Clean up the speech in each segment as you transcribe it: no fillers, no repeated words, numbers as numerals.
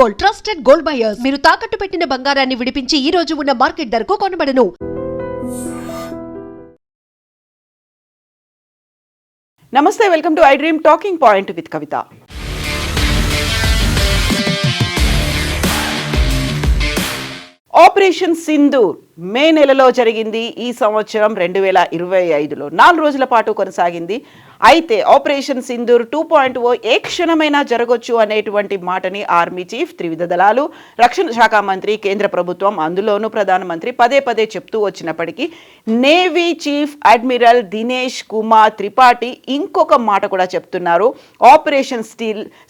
Gold, trusted gold buyers. మీరు తాకట్టు పెట్టిన బంగారాన్ని విడిపించి ఈ రోజు ఉన్న మార్కెట్ ధరకు కొనబడను. నమస్తే, welcome to I dream talking point with Kavitha. Operation Sindoor May నెలలో జరిగింది. ఈ సంవత్సరం 2025లో 4 రోజుల పాటు కొనసాగింది. అయితే ఆపరేషన్ సింధూర్ 2.0 ఏ క్షణమైనా జరగొచ్చు అనేటువంటి మాటని ఆర్మీ చీఫ్, త్రివిధ దళాలు, రక్షణ శాఖ మంత్రి, కేంద్ర ప్రభుత్వం, అందులోనూ ప్రధానమంత్రి పదే పదే చెప్తూ వచ్చినప్పటికీ navy chief admiral Dinesh Kumar Tripathi ఇంకొక మాట కూడా చెప్తున్నారు. Operation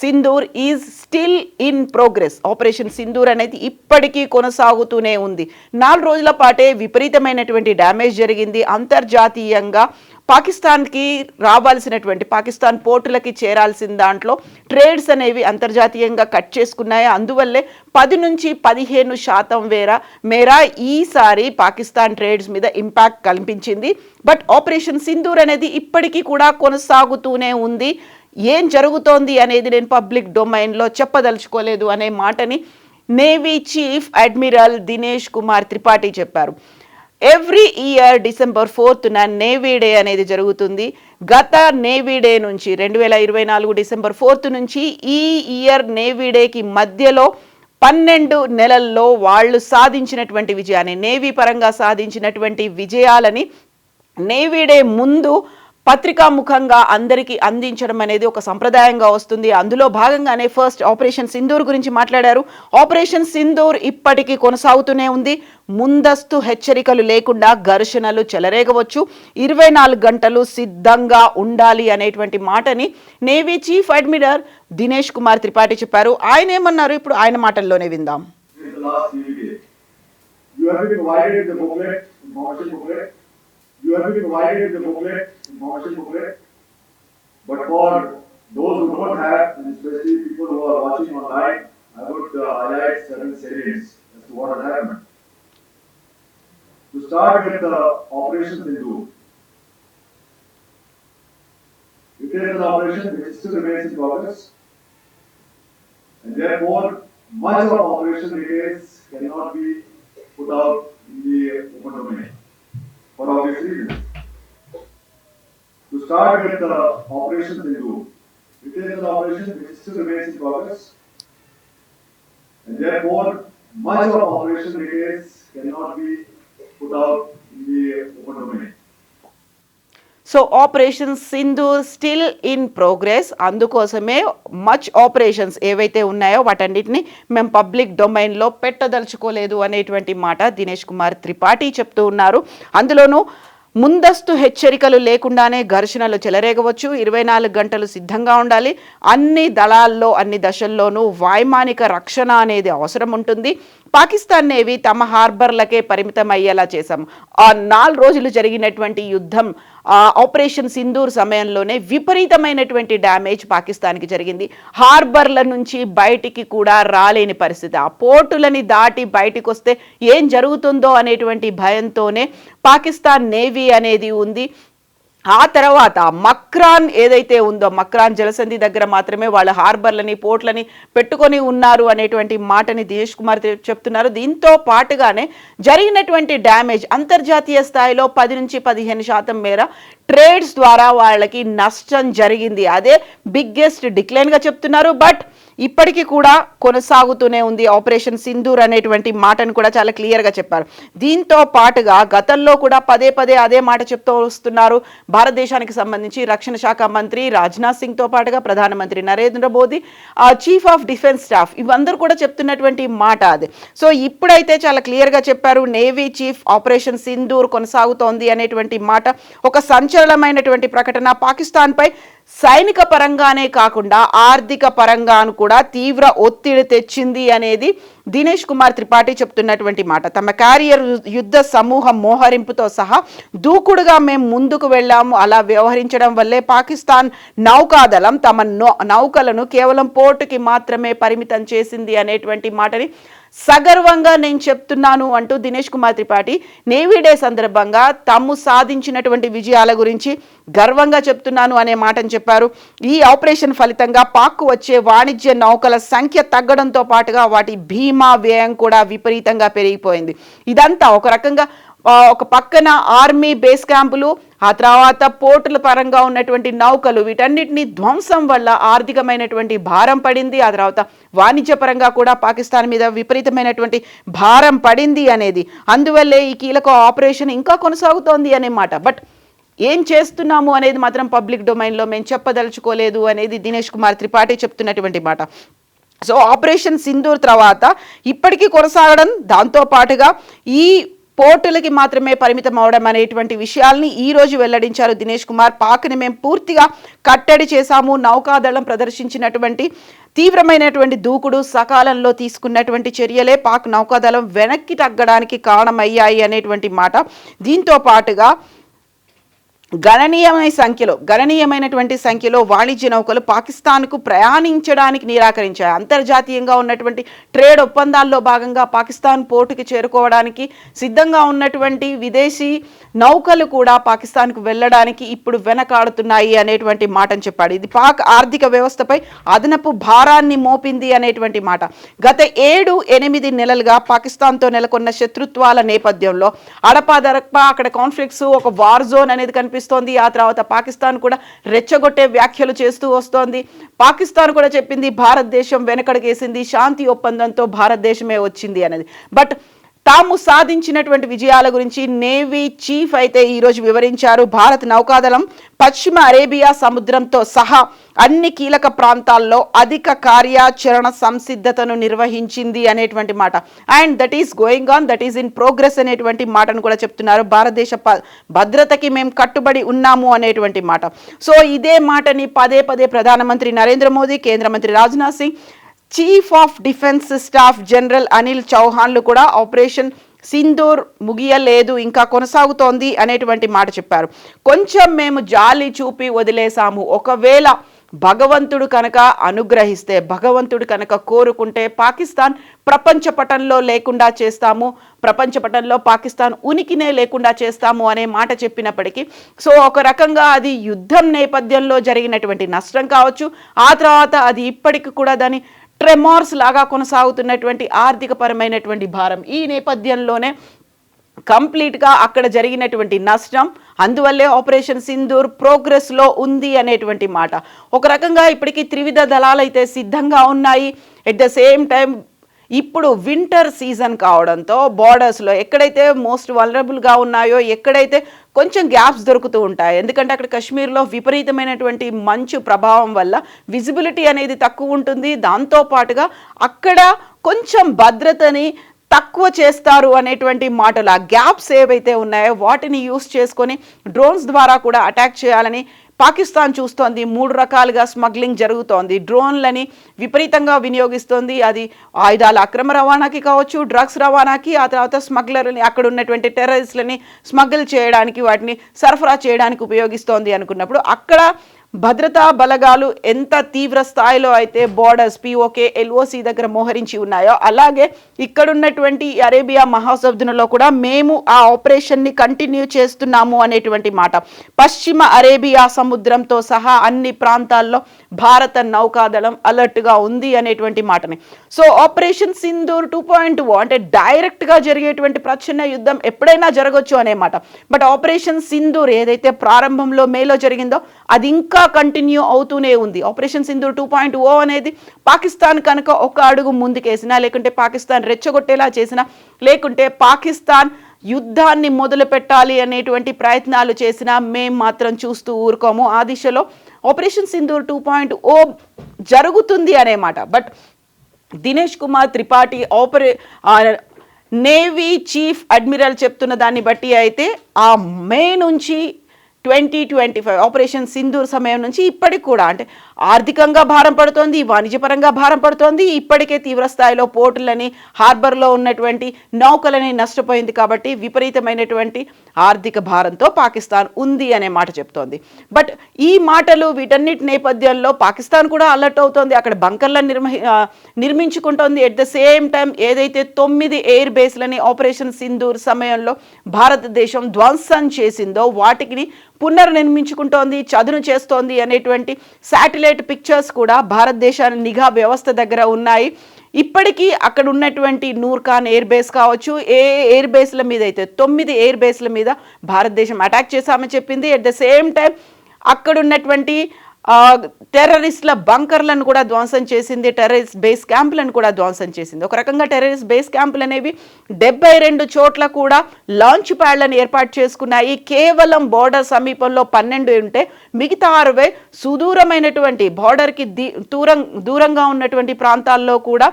Sindoor is still in progress. Operation Sindoor అనేది ఇప్పటికీ కొనసాగుతూనే ఉంది. 4 రోజుల పాటే విపరీతమైనటువంటి డ్యామేజ్ జరిగింది. అంతర్జాతీయంగా పాకిస్తాన్కి రావాల్సినటువంటి, పాకిస్తాన్ పోర్టులకి చేరాల్సిన దాంట్లో ట్రేడ్స్ అనేవి అంతర్జాతీయంగా కట్ చేసుకున్నాయి. అందువల్లే 10 నుంచి 15% మేర ఈసారి పాకిస్తాన్ ట్రేడ్స్ మీద ఇంపాక్ట్ కల్పించింది. బట్ ఆపరేషన్ సింధూర్ అనేది ఇప్పటికీ కూడా కొనసాగుతూనే ఉంది. ఏం జరుగుతోంది అనేది నేను పబ్లిక్ డొమైన్లో చెప్పదలుచుకోలేదు అనే మాటని navy chief admiral Dinesh Kumar Tripathi చెప్పారు. Every year December 4th navy day అనేది జరుగుతుంది. గత నేవీ డే నుంచి 2024 December 4th నుంచి ఈ ఇయర్ నేవీ డేకి మధ్యలో 12 నెలల్లో వాళ్ళు సాధించినటువంటి విజయాన్ని, నేవీ పరంగా సాధించినటువంటి విజయాలని నేవీ డే ముందు పత్రికాముఖంగా అందరికీ అందించడం అనేది ఒక సంప్రదాయంగా వస్తుంది. అందులో భాగంగానే ఫస్ట్ ఆపరేషన్ సింధూర్ గురించి మాట్లాడారు. ఆపరేషన్ సింధూర్ ఇప్పటికీ కొనసాగుతూనే ఉంది. ముందస్తు హెచ్చరికలు లేకుండా ఘర్షణలు చెలరేగవచ్చు. 24 గంటలు సిద్ధంగా ఉండాలి అనేటువంటి మాటని navy chief admiral Dinesh Kumar Tripathi చెప్పారు. ఆయన ఏమన్నారు ఇప్పుడు ఆయన మాటల్లోనే విందాం. You have been provided the booklet, information booklet, but for those who don't have, and especially people who are watching online, I would highlight certain salients as to what has happened. To start with Operation Sindoor, it is an operation which still remains in progress, and therefore much of operation details cannot be put out in the open domain, for obvious reasons. To start with Operation Sindoor, it is an operation which still remains in progress, and therefore much of operation details cannot be put out in the open domain. So operation Sindoor still in progress. అందుకోసమే much operations ఏవైతే ఉన్నాయో వాటన్నిటిని మేము public డొమైన్లో పెట్టదలుచుకోలేదు అనేటువంటి మాట దినేష్ కుమార్ త్రిపాఠి చెప్తూ ఉన్నారు. అందులోనూ ముందస్తు హెచ్చరికలు లేకుండానే ఘర్షణలు చెలరేగవచ్చు. 24 గంటలు సిద్ధంగా ఉండాలి. అన్ని దళాల్లో, అన్ని దశల్లోనూ వైమానిక రక్షణ అనేది అవసరం ఉంటుంది. పాకిస్తాన్ నేవీ తమ హార్బర్లకే పరిమితం అయ్యేలా చేశాం. ఆ 4 రోజులు జరిగినటువంటి యుద్ధం, ఆపరేషన్ సింధూర్ సమయంలోనే విపరీతమైనటువంటి డ్యామేజ్ పాకిస్తాన్కి జరిగింది. హార్బర్ల నుంచి బయటికి కూడా రాలేని పరిస్థితి. ఆ పోర్టులని దాటి బయటికి వస్తే ఏం జరుగుతుందో అనేటువంటి భయంతోనే పాకిస్తాన్ నేవీ అనేది ఉంది. ఆ తర్వాత మక్రాన్ ఏదైతే ఉందో, మక్రాన్ జలసంధి దగ్గర మాత్రమే వాళ్ళ హార్బర్లని, పోర్ట్లని పెట్టుకొని ఉన్నారు అనేటువంటి మాటని దినేష్ కుమార్ చెప్తున్నారు. దీంతో పాటుగానే జరిగినటువంటి డ్యామేజ్ అంతర్జాతీయ స్థాయిలో 10 నుంచి 15% మేర ట్రేడ్స్ ద్వారా వాళ్ళకి నష్టం జరిగింది. అదే బిగ్గెస్ట్ డిక్లైన్గా చెప్తున్నారు. బట్ ఇప్పటికీ కూడా కొనసాగుతూనే ఉంది ఆపరేషన్ సింధూర్ అనేటువంటి మాటను కూడా చాలా క్లియర్గా చెప్పారు. దీంతో పాటుగా గతంలో కూడా పదే పదే అదే మాట చెప్తూ వస్తున్నారు. భారతదేశానికి సంబంధించి రక్షణ శాఖ మంత్రి రాజ్నాథ్ సింగ్తో పాటుగా ప్రధానమంత్రి Narendra Modi, chief of defence staff, ఇవందరూ కూడా చెప్తున్నటువంటి మాట అది. సో ఇప్పుడైతే చాలా క్లియర్గా చెప్పారు నేవీ చీఫ్, ఆపరేషన్ సింధూర్ కొనసాగుతోంది అనేటువంటి మాట ఒక సంచలనమైనటువంటి ప్రకటన. పాకిస్తాన్పై సైనిక పరంగానే కాకుండా ఆర్థిక పరంగాను కూడా తీవ్ర ఒత్తిడి తెచ్చింది అనేది దినేష్ కుమార్ త్రిపాఠి చెప్తున్నటువంటి మాట. తమ క్యారియర్ యుద్ధ సమూహం మోహరింపుతో సహా దూకుడుగా మేము ముందుకు వెళ్ళాము. అలా వ్యవహరించడం వల్లే పాకిస్తాన్ నౌకాదళం తమ నౌకలను కేవలం పోర్టుకి మాత్రమే పరిమితం చేసింది అనేటువంటి మాటని సగర్వంగా నేను చెప్తున్నాను అంటూ దినేష్ కుమార్ త్రిపాఠి నేవీ డే సందర్భంగా తాము సాధించినటువంటి విజయాల గురించి గర్వంగా చెప్తున్నాను అనే మాటను చెప్పారు. ఈ ఆపరేషన్ ఫలితంగా పాక్కు వచ్చే వాణిజ్య నౌకల సంఖ్య తగ్గడంతో పాటుగా వాటి బీమా వ్యయం కూడా విపరీతంగా పెరిగిపోయింది. ఇదంతా ఒక రకంగా ఒక పక్కన ఆర్మీ బేస్ క్యాంపులు, ఆ తర్వాత పోర్టుల పరంగా ఉన్నటువంటి నౌకలు, వీటన్నిటిని ధ్వంసం వల్ల ఆర్థికమైనటువంటి భారం పడింది. ఆ తర్వాత వాణిజ్యపరంగా కూడా పాకిస్తాన్ మీద విపరీతమైనటువంటి భారం పడింది అనేది, అందువల్లే ఈ కీలక ఆపరేషన్ ఇంకా కొనసాగుతోంది అనే మాట. బట్ ఏం చేస్తున్నాము అనేది మాత్రం పబ్లిక్ డొమైన్లో మేము చెప్పదలుచుకోలేదు అనేది దినేష్ కుమార్ త్రిపాఠి చెప్తున్నటువంటి మాట. సో ఆపరేషన్ సింధూర్ తర్వాత ఇప్పటికీ కొనసాగడం, దాంతో పాటుగా ఈ పోర్టులకి మాత్రమే పరిమితం అవడం అనేటువంటి విషయాల్ని ఈ రోజు వెల్లడించారు దినేష్ కుమార్. పాక్ని మేము పూర్తిగా కట్టడి చేశాము. నౌకాదళం ప్రదర్శించినటువంటి తీవ్రమైనటువంటి దూకుడు, సకాలంలో తీసుకున్నటువంటి చర్యలే పాక్ నౌకాదళం వెనక్కి తగ్గడానికి కారణమయ్యాయి అనేటువంటి మాట. దీంతో పాటుగా గణనీయమైనటువంటి సంఖ్యలో వాణిజ్య నౌకలు పాకిస్తాన్కు ప్రయాణించడానికి నిరాకరించాయి. అంతర్జాతీయంగా ఉన్నటువంటి ట్రేడ్ ఒప్పందాల్లో భాగంగా పాకిస్తాన్ పోర్టుకి చేరుకోవడానికి సిద్ధంగా ఉన్నటువంటి విదేశీ నౌకలు కూడా పాకిస్తాన్కు వెళ్ళడానికి ఇప్పుడు వెనకాడుతున్నాయి అనేటువంటి మాటను చెప్పాడు. ఇది పాక్ ఆర్థిక వ్యవస్థపై అదనపు భారాన్ని మోపింది అనేటువంటి మాట. గత 7-8 నెలలుగా పాకిస్తాన్తో నెలకొన్న శత్రుత్వాల నేపథ్యంలో అడపాదడపా అక్కడ కాన్ఫ్లిక్ట్స్, ఒక వార్ జోన్ అనేది కనిపిస్తుంది. ఆ తర్వాత పాకిస్తాన్ కూడా రెచ్చగొట్టే వ్యాఖ్యలు చేస్తూ వస్తోంది. పాకిస్తాన్ కూడా చెప్పింది భారతదేశం వెనకడుగేసింది, శాంతి ఒప్పందంతో భారతదేశమే వచ్చింది అనేది. బట్ తాము సాధించినటువంటి విజయాల గురించి నేవీ చీఫ్ అయితే ఈరోజు వివరించారు. భారత నౌకాదళం పశ్చిమ అరేబియా సముద్రంతో సహా అన్ని కీలక ప్రాంతాల్లో అధిక కార్యాచరణ సంసిద్ధతను నిర్వహించింది అనేటువంటి మాట. And that is going on, that is in progress అనేటువంటి మాటను కూడా చెప్తున్నారు. భారతదేశ భద్రతకి మేము కట్టుబడి ఉన్నాము అనేటువంటి మాట. సో ఇదే మాటని పదే ప్రధానమంత్రి నరేంద్ర మోదీ, కేంద్ర మంత్రి Rajnath Singh, chief of defence staff general Anil చౌహాన్లు కూడా ఆపరేషన్ సింధూర్ ముగియలేదు, ఇంకా కొనసాగుతోంది అనేటువంటి మాట చెప్పారు. కొంచెం మేము జాలి చూపి వదిలేసాము. ఒకవేళ భగవంతుడు కనుక అనుగ్రహిస్తే, భగవంతుడు కనుక కోరుకుంటే పాకిస్తాన్ ప్రపంచ పటంలో లేకుండా చేస్తాము, ప్రపంచ పటంలో పాకిస్తాన్ ఉనికినే లేకుండా చేస్తాము అనే మాట చెప్పినప్పటికీ, సో ఒక రకంగా అది యుద్ధం నేపథ్యంలో జరిగినటువంటి నష్టం కావచ్చు, ఆ తర్వాత అది ఇప్పటికి కూడా దాని ట్రెమార్స్ లాగా కొనసాగుతున్నటువంటి ఆర్థిక పరమైనటువంటి భారం, ఈ నేపథ్యంలోనే కంప్లీట్గా అక్కడ జరిగినటువంటి నష్టం, అందువల్లే ఆపరేషన్ సింధూర్ ప్రోగ్రెస్లో ఉంది అనేటువంటి మాట. ఒక రకంగా ఇప్పటికీ త్రివిధ దళాలు అయితే సిద్ధంగా ఉన్నాయి. ఎట్ ద సేమ్ టైం ఇప్పుడు వింటర్ సీజన్ కావడంతో బార్డర్స్లో ఎక్కడైతే మోస్ట్ వల్నరబుల్గా ఉన్నాయో, ఎక్కడైతే కొంచెం గ్యాప్స్ దొరుకుతూ ఉంటాయి, ఎందుకంటే అక్కడ కాశ్మీర్లో విపరీతమైనటువంటి మంచు ప్రభావం వల్ల విజిబిలిటీ అనేది తక్కువ ఉంటుంది. దాంతోపాటుగా అక్కడ కొంచెం భద్రతని తక్కువ చేస్తారు అనేటువంటి మాటలు, ఆ గ్యాప్స్ ఏవైతే ఉన్నాయో వాటిని యూస్ చేసుకొని డ్రోన్స్ ద్వారా కూడా అటాక్ చేయాలని పాకిస్తాన్ చూస్తోంది. 3 రకాలుగా స్మగ్లింగ్ జరుగుతోంది. డ్రోన్లని విపరీతంగా వినియోగిస్తోంది. అది ఆయుధాల అక్రమ రవాణాకి కావచ్చు, డ్రగ్స్ రవాణాకి, ఆ తర్వాత స్మగ్లర్ని, అక్కడ ఉన్నటువంటి టెర్రరిస్ట్లని స్మగ్ల్ చేయడానికి, వాటిని సరఫరా చేయడానికి ఉపయోగిస్తోంది అనుకున్నప్పుడు అక్కడ భద్రతా బలగాలు ఎంత తీవ్ర స్థాయిలో అయితే బోర్డర్స్ POK, LOC దగ్గర మోహరించి ఉన్నాయో, అలాగే ఇక్కడున్నటువంటి అరేబియా మహాసముద్రంలో కూడా మేము ఆ ఆపరేషన్ని కంటిన్యూ చేస్తున్నాము అనేటువంటి మాట. పశ్చిమ అరేబియా సముద్రంతో సహా అన్ని ప్రాంతాల్లో భారత నౌకాదళం అలర్ట్గా ఉంది అనేటువంటి మాటని. సో ఆపరేషన్ సింధూర్ 2.0 అంటే డైరెక్ట్గా జరిగేటువంటి ప్రచ్ఛన్న యుద్ధం ఎప్పుడైనా జరగవచ్చు అనే మాట. బట్ ఆపరేషన్ సింధూర్ ఏదైతే ప్రారంభంలో మేలో జరిగిందో అది ఇంకా కంటిన్యూ అవుతూనే ఉంది. ఆపరేషన్ సింధూర్ 2.0 అనేది పాకిస్తాన్ కనుక ఒక అడుగు ముందుకేసినా, లేకుంటే పాకిస్తాన్ రెచ్చగొట్టేలా చేసినా, లేకుంటే పాకిస్తాన్ యుద్ధాన్ని మొదలు పెట్టాలి అనేటువంటి ప్రయత్నాలు చేసినా మేం మాత్రం చూస్తూ ఊరుకోము. ఆ దిశలో ఆపరేషన్ సింధూర్ 2.0 జరుగుతుంది అనే మాట. But Dinesh Kumar Tripathi navy chief admiral చెప్తున్న దాన్ని బట్టి అయితే ఆ మే నుంచి 2025 ఆపరేషన్ సింధూర్ సమయం నుంచి ఇప్పటికి కూడా అంటే ఆర్థికంగా భారం పడుతోంది, వాణిజ్యపరంగా భారం పడుతోంది. ఇప్పటికే తీవ్ర స్థాయిలో పోర్టులని, హార్బర్లో ఉన్నటువంటి నౌకలని నష్టపోయింది. కాబట్టి విపరీతమైనటువంటి ఆర్థిక భారంతో పాకిస్తాన్ ఉంది అనే మాట చెప్తోంది. బట్ ఈ మాటలు వీటన్నిటి నేపథ్యంలో పాకిస్తాన్ కూడా అలర్ట్ అవుతోంది. అక్కడ బంకర్లను నిర్మించుకుంటోంది. ఎట్ ద సేమ్ టైం ఏదైతే 9 ఎయిర్ బేస్లని ఆపరేషన్ సింధూర్ సమయంలో భారతదేశం ధ్వంసం చేసిందో వాటికి పునర్నిర్మించుకుంటోంది, చదును చేస్తోంది అనేటువంటి శాటిలైట్ పిక్చర్స్ కూడా భారతదేశాన్ని నిఘా వ్యవస్థ దగ్గర ఉన్నాయి. ఇప్పటికీ అక్కడ ఉన్నటువంటి నూర్ఖాన్ ఎయిర్ బేస్ కావచ్చు, ఏ ఎయిర్ బేస్ల మీద అయితే 9 ఎయిర్ బేస్ల మీద భారతదేశం అటాక్ చేశామని చెప్పింది. ఎట్ ద సేమ్ టైం అక్కడ ఉన్నటువంటి టెర్రరిస్టుల బంకర్లను కూడా ధ్వంసం చేసింది, టెర్రరిస్ట్ బేస్ క్యాంపులను కూడా ధ్వంసం చేసింది. ఒక రకంగా టెర్రరిస్ట్ బేస్ క్యాంపులు అనేవి 72 చోట్ల కూడా లాంచ్ ప్యాడ్లను ఏర్పాటు చేసుకున్నాయి. కేవలం బోర్డర్ సమీపంలో 12 ఉంటే మిగతా 60 సుదూరమైనటువంటి బోర్డర్కి దూరంగా ఉన్నటువంటి ప్రాంతాల్లో కూడా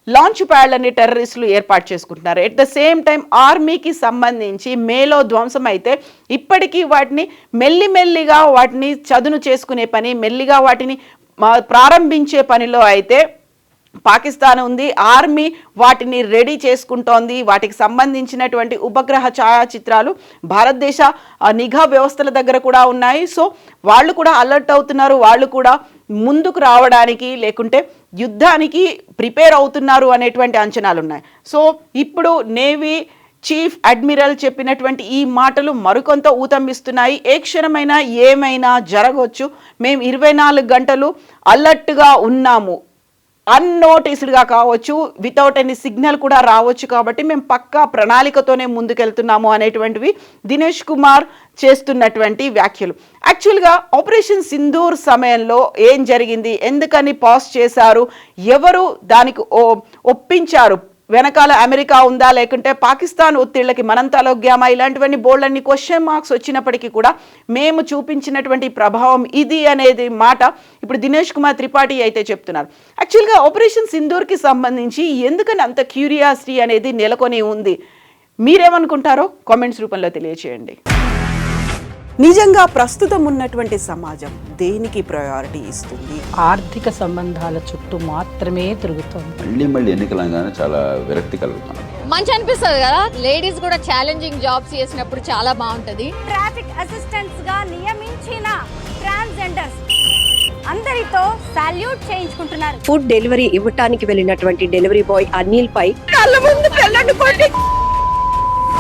లాంచ్ ప్యాడ్లని టెర్రరిస్టులు ఏర్పాటు చేసుకుంటున్నారు. ఎట్ ద సేమ్ టైం ఆర్మీకి సంబంధించి మేలో ధ్వంసం అయితే ఇప్పటికీ వాటిని మెల్లిమెల్లిగా వాటిని చదును చేసుకునే పని, మెల్లిగా వాటిని ప్రారంభించే పనిలో అయితే పాకిస్తాన్ ఉంది. ఆర్మీ వాటిని రెడీ చేసుకుంటోంది. వాటికి సంబంధించినటువంటి ఉపగ్రహ ఛాయాచిత్రాలు భారతదేశ నిఘా వ్యవస్థల దగ్గర కూడా ఉన్నాయి. సో వాళ్ళు కూడా అలర్ట్ అవుతున్నారు, వాళ్ళు కూడా ముందుకు రావడానికి లేకుంటే యుద్ధానికి ప్రిపేర్ అవుతున్నారు అనేటువంటి అంచనాలు ఉన్నాయి. సో ఇప్పుడు నేవీ చీఫ్ అడ్మిరల్ చెప్పినటువంటి ఈ మాటలు మరికొంత ఊతమిస్తున్నాయి. ఏ క్షణమైనా ఏమైనా జరగవచ్చు, మేము 24 గంటలు అలర్ట్గా ఉన్నాము, అన్నోటీస్డ్గా కావచ్చు, వితౌట్ ఎనీ సిగ్నల్ కూడా రావచ్చు, కాబట్టి మేము పక్కా ప్రణాళికతోనే ముందుకెళ్తున్నాము అనేటువంటివి దినేష్ కుమార్ చేస్తున్నటువంటి వ్యాఖ్యలు. యాక్చువల్గా ఆపరేషన్ సింధూర్ సమయంలో ఏం జరిగింది, ఎందుకని పాజ్ చేశారు, ఎవరు దానికి ఒప్పించారు, వెనకాల అమెరికా ఉందా లేకుంటే పాకిస్తాన్ ఒత్తిళ్లకి మనం తలొగ్గామా, ఇలాంటివన్నీ బోల్డన్ని క్వశ్చన్ మార్క్స్ వచ్చినప్పటికీ కూడా మేము చూపించినటువంటి ప్రభావం ఇది అనేది మాట ఇప్పుడు దినేష్ కుమార్ త్రిపాఠి అయితే చెప్తున్నారు. యాక్చువల్గా ఆపరేషన్ సింధూర్కి సంబంధించి ఎందుకని అంత క్యూరియాసిటీ అనేది నెలకొని ఉంది, మీరేమనుకుంటారో కామెంట్స్ రూపంలో తెలియచేయండి. నిజంగా ప్రస్తుతం ఉన్నటువంటి సమాజం దేనికి ప్రయారిటీ ఇస్తుంది? ఆర్థిక సంబంధాల చుట్టూ మాత్రమే తిరుగుతుంది. మళ్ళీ ఎన్నికలంగానే చాలా విరక్తి కలుగుతాం. మంచి అనిపిస్తుంది కదా, లేడీస్ కూడా ఛాలెంజింగ్ జాబ్స్ చేసినప్పుడు చాలా బాగుంటది. ట్రాఫిక్ అసిస్టెంట్స్ గా నియమించిన ట్రాన్స్జెండర్స్ అందరితో సాల్యూట్ చేయించుకుంటున్నారు. ఫుడ్ డెలివరీ ఇవ్వటానికి వెళ్ళినటువంటి డెలివరీ బాయ్ అనిల్ పై కళ్ళ ముందు